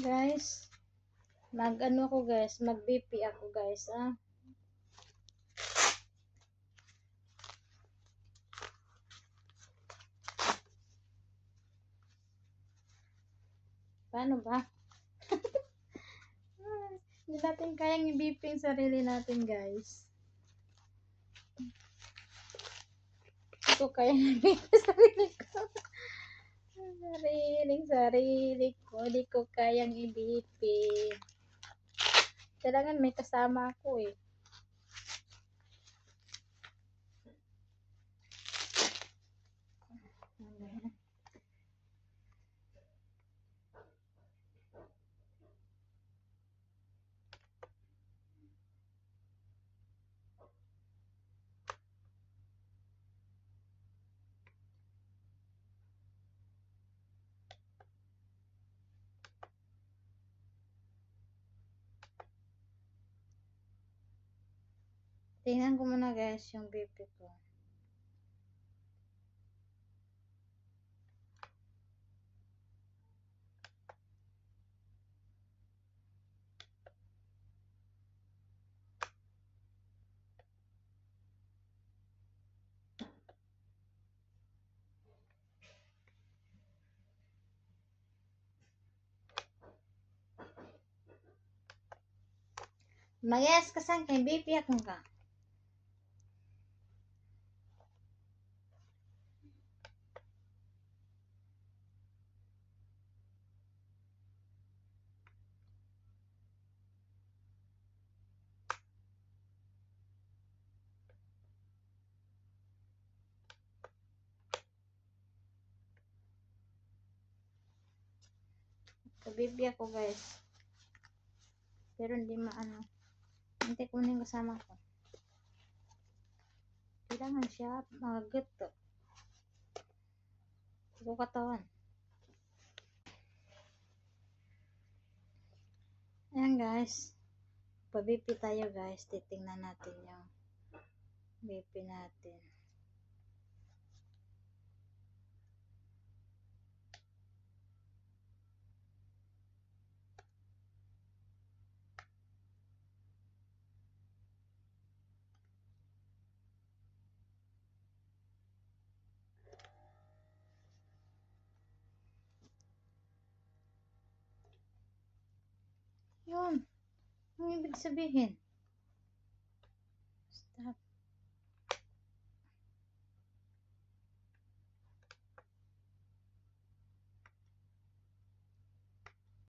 Guys, mag-ano ko guys, mag-BP ako guys, ah. Paano ba? Hindi natin kayang i-BP yung sarili natin guys. Hindi ko kayang i-BP sarili ko. Sarili ko, hindi ko kayang i-BP. Kailangan may kasama ako eh. Tingnan ko muna guys yung BP ko. Mag-yes ka saan kay BP akong ka. Ka-BP ako guys. Pero hindi maano. Hindi kunin kasama ko. Kailangan siya magagat to. Ito katawan. Ayan guys. Pa-BP tayo guys. Titingnan natin yung BP natin. Yun. Ang ibig sabihin.